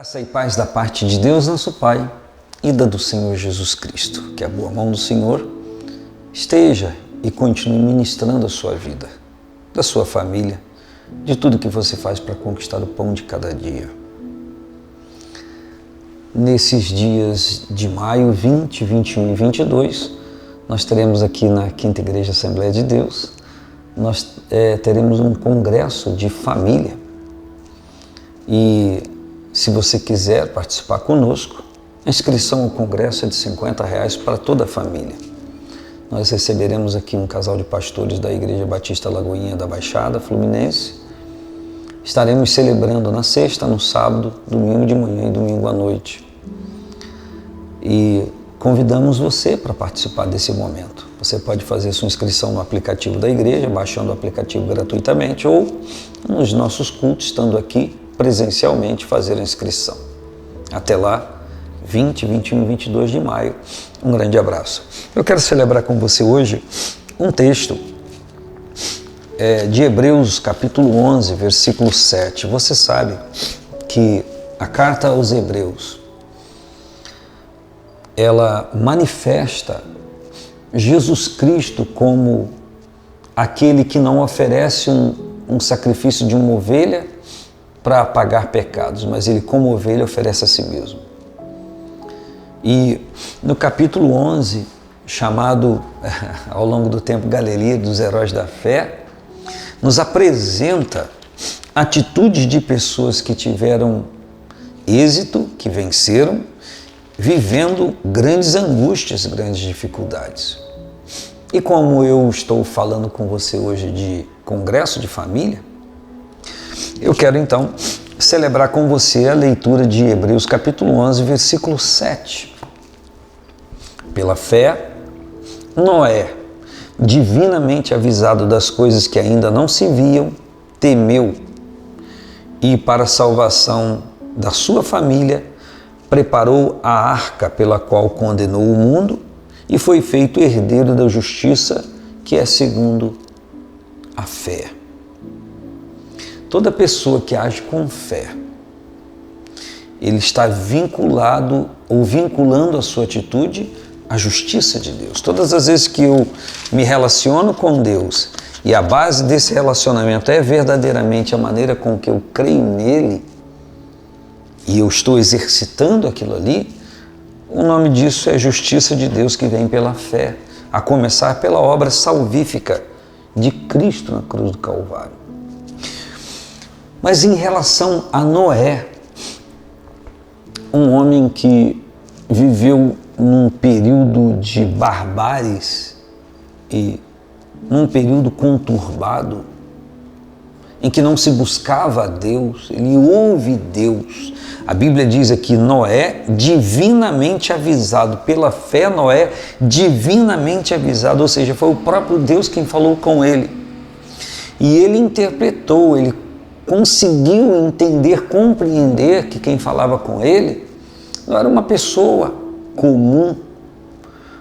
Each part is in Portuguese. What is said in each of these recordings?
Graça e paz da parte de Deus, nosso Pai, e da do Senhor Jesus Cristo. Que a boa mão do Senhor esteja e continue ministrando a sua vida, da sua família, de tudo que você faz para conquistar o pão de cada dia. Nesses dias de maio 20, 21 e 22, nós teremos aqui na Quinta Igreja Assembleia de Deus, nós teremos um congresso de família. E se você quiser participar conosco, a inscrição ao congresso é de R$50 para toda a família. Nós receberemos aqui um casal de pastores da Igreja Batista Lagoinha da Baixada Fluminense. Estaremos celebrando na sexta, no sábado, domingo de manhã e domingo à noite. E convidamos você para participar desse momento. Você pode fazer sua inscrição no aplicativo da igreja, baixando o aplicativo gratuitamente, ou nos nossos cultos, estando aqui presencialmente, fazer a inscrição. Até lá, 20, 21 e 22 de maio. Um grande abraço. Eu quero celebrar com você hoje um texto de Hebreus capítulo 11, versículo 7. Você sabe que a carta aos Hebreus, ela manifesta Jesus Cristo como aquele que não oferece um sacrifício de uma ovelha para apagar pecados, mas ele, como ovelha, oferece a si mesmo. E no capítulo 11, chamado ao longo do tempo Galeria dos Heróis da Fé, nos apresenta atitudes de pessoas que tiveram êxito, que venceram, vivendo grandes angústias, grandes dificuldades. E como eu estou falando com você hoje de congresso de família, eu quero então celebrar com você a leitura de Hebreus capítulo 11, versículo 7. Pela fé, Noé, divinamente avisado das coisas que ainda não se viam, temeu e, para a salvação da sua família, preparou a arca pela qual condenou o mundo e foi feito herdeiro da justiça, que é segundo a fé. Toda pessoa que age com fé, ele está vinculado ou vinculando a sua atitude à justiça de Deus. Todas as vezes que eu me relaciono com Deus e a base desse relacionamento é verdadeiramente a maneira com que eu creio nele e eu estou exercitando aquilo ali, o nome disso é justiça de Deus que vem pela fé, a começar pela obra salvífica de Cristo na cruz do Calvário. Mas em relação a Noé, um homem que viveu num período de barbáries e num período conturbado, em que não se buscava a Deus, ele ouve Deus. A Bíblia diz aqui, Noé, divinamente avisado, pela fé Noé, divinamente avisado, ou seja, foi o próprio Deus quem falou com ele. E ele interpretou, ele conseguiu entender, compreender que quem falava com ele não era uma pessoa comum,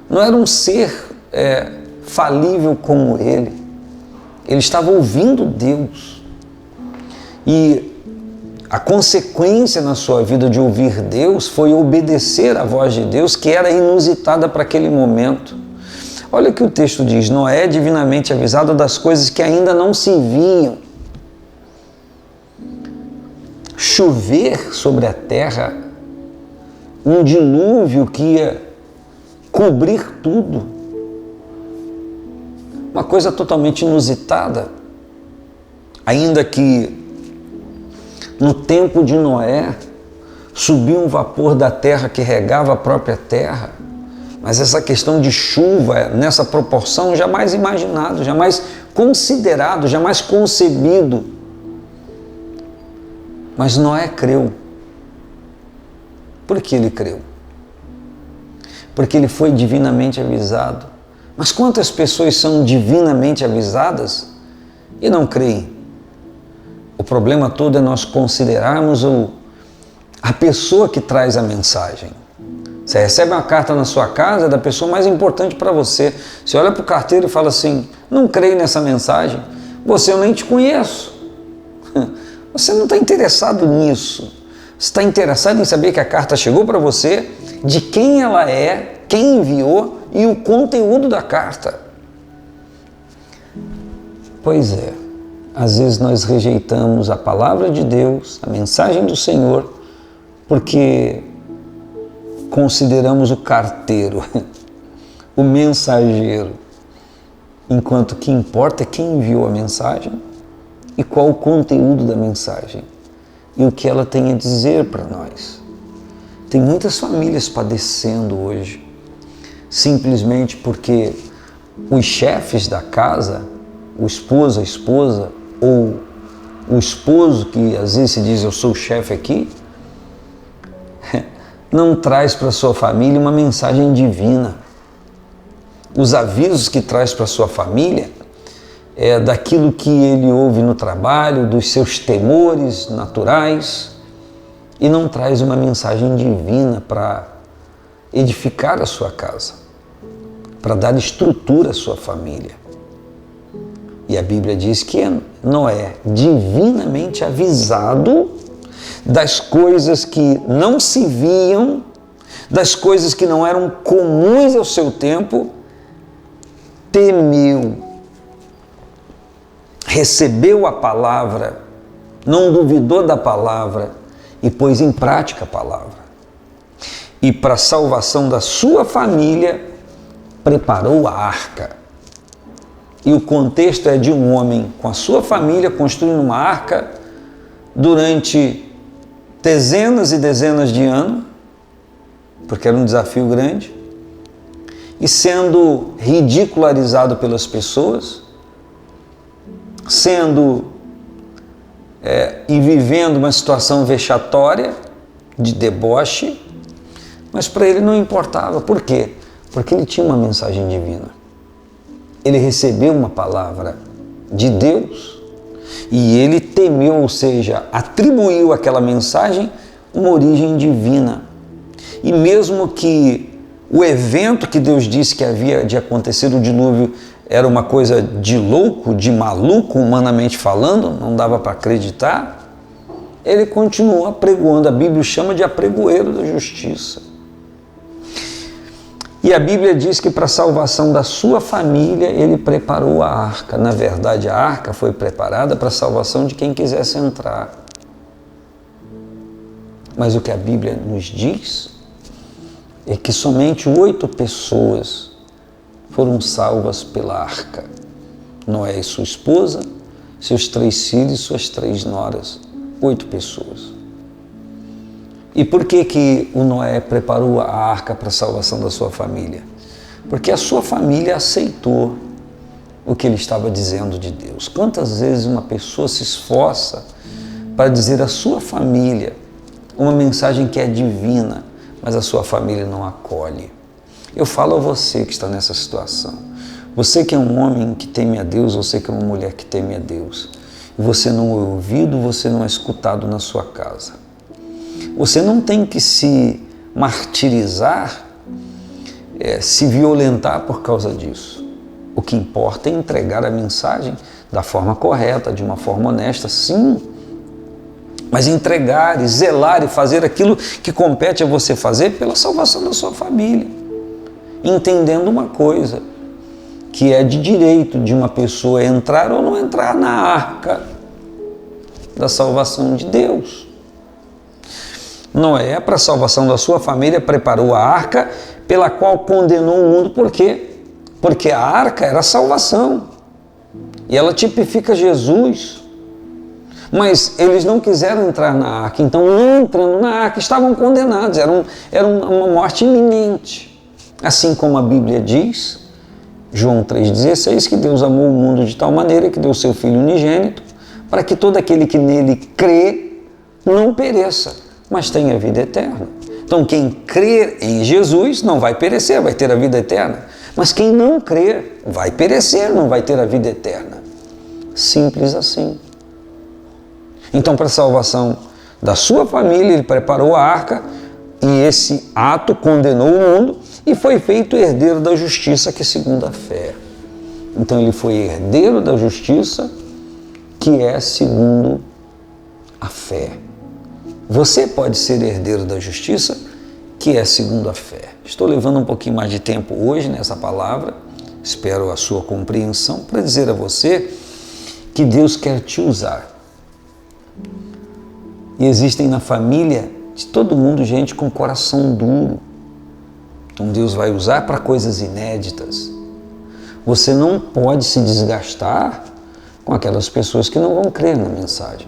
não era um ser falível como ele. Ele estava ouvindo Deus. E a consequência na sua vida de ouvir Deus foi obedecer à voz de Deus, que era inusitada para aquele momento. Olha o que o texto diz: Noé, divinamente avisado das coisas que ainda não se viam. Chover sobre a terra, um dilúvio que ia cobrir tudo. Uma coisa totalmente inusitada. Ainda que no tempo de Noé subiu um vapor da terra que regava a própria terra, mas essa questão de chuva nessa proporção jamais imaginado, jamais considerado, jamais concebido. Mas Noé creu. Por que ele creu? Porque ele foi divinamente avisado. Mas quantas pessoas são divinamente avisadas e não creem? O problema todo é nós considerarmos a pessoa que traz a mensagem. Você recebe uma carta na sua casa da pessoa mais importante para você. Você olha para o carteiro e fala assim, não creio nessa mensagem, eu nem te conheço. Você não está interessado nisso. Está interessado em saber que a carta chegou para você, de quem ela é, quem enviou e o conteúdo da carta. Pois é, às vezes nós rejeitamos a palavra de Deus, a mensagem do Senhor, porque consideramos o carteiro, o mensageiro, enquanto o que importa é quem enviou a mensagem e qual o conteúdo da mensagem e o que ela tem a dizer para nós. Tem muitas famílias padecendo hoje, simplesmente porque os chefes da casa, o esposo, a esposa, ou o esposo que às vezes se diz eu sou o chefe aqui, não traz para sua família uma mensagem divina. Os avisos que traz para sua família é daquilo que ele ouve no trabalho, dos seus temores naturais, e não traz uma mensagem divina para edificar a sua casa, para dar estrutura à sua família. E a Bíblia diz que Noé, divinamente avisado das coisas que não se viam, das coisas que não eram comuns ao seu tempo, temeu, recebeu a palavra, não duvidou da palavra e pôs em prática a palavra. E para a salvação da sua família, preparou a arca. E o contexto é de um homem com a sua família construindo uma arca durante dezenas e dezenas de anos, porque era um desafio grande, e sendo ridicularizado pelas pessoas, e vivendo uma situação vexatória, de deboche, mas para ele não importava. Por quê? Porque ele tinha uma mensagem divina. Ele recebeu uma palavra de Deus e ele temeu, ou seja, atribuiu àquela mensagem uma origem divina. E mesmo que o evento que Deus disse que havia de acontecer, o dilúvio, era uma coisa de louco, de maluco, humanamente falando, não dava para acreditar, ele continuou apregoando. A Bíblia o chama de apregoeiro da justiça. E a Bíblia diz que para a salvação da sua família, ele preparou a arca. Na verdade, a arca foi preparada para a salvação de quem quisesse entrar. Mas o que a Bíblia nos diz é que somente 8 pessoas foram salvas pela arca. Noé e sua esposa, seus 3 filhos e suas 3 noras. 8 pessoas. E por que o Noé preparou a arca para a salvação da sua família? Porque a sua família aceitou o que ele estava dizendo de Deus. Quantas vezes uma pessoa se esforça para dizer à sua família uma mensagem que é divina, mas a sua família não acolhe? Eu falo a você que está nessa situação. Você que é um homem que teme a Deus, você que é uma mulher que teme a Deus, e você não é ouvido, você não é escutado na sua casa. Você não tem que se martirizar, se violentar por causa disso. O que importa é entregar a mensagem da forma correta, de uma forma honesta, sim. Mas entregar e zelar e fazer aquilo que compete a você fazer pela salvação da sua família. Entendendo uma coisa, que é de direito de uma pessoa entrar ou não entrar na arca da salvação de Deus. Noé, para a salvação da sua família, preparou a arca pela qual condenou o mundo. Por quê? Porque a arca era a salvação e ela tipifica Jesus. Mas eles não quiseram entrar na arca, então não entrando na arca estavam condenados, era uma morte iminente. Assim como a Bíblia diz, João 3,16, que Deus amou o mundo de tal maneira que deu seu Filho unigênito, para que todo aquele que nele crê não pereça, mas tenha vida eterna. Então quem crer em Jesus não vai perecer, vai ter a vida eterna. Mas quem não crer vai perecer, não vai ter a vida eterna. Simples assim. Então, para a salvação da sua família, ele preparou a arca e esse ato condenou o mundo e foi feito herdeiro da justiça, que é segundo a fé. Então ele foi herdeiro da justiça, que é segundo a fé. Você pode ser herdeiro da justiça, que é segundo a fé. Estou levando um pouquinho mais de tempo hoje nessa palavra, espero a sua compreensão, para dizer a você que Deus quer te usar. E existem na família de todo mundo gente com coração duro. Então Deus vai usar para coisas inéditas. Você não pode se desgastar com aquelas pessoas que não vão crer na mensagem.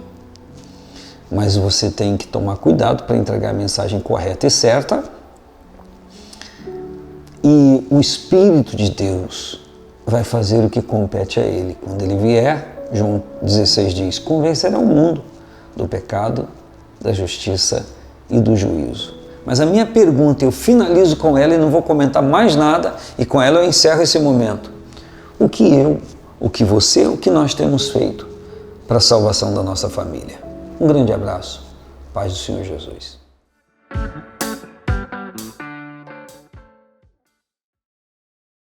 Mas você tem que tomar cuidado para entregar a mensagem correta e certa. E o Espírito de Deus vai fazer o que compete a Ele. Quando Ele vier, João 16 diz, convencerá o mundo do pecado, da justiça e do juízo. Mas a minha pergunta, eu finalizo com ela e não vou comentar mais nada, e com ela eu encerro esse momento. O que eu, o que você, o que nós temos feito para a salvação da nossa família? Um grande abraço. Paz do Senhor Jesus.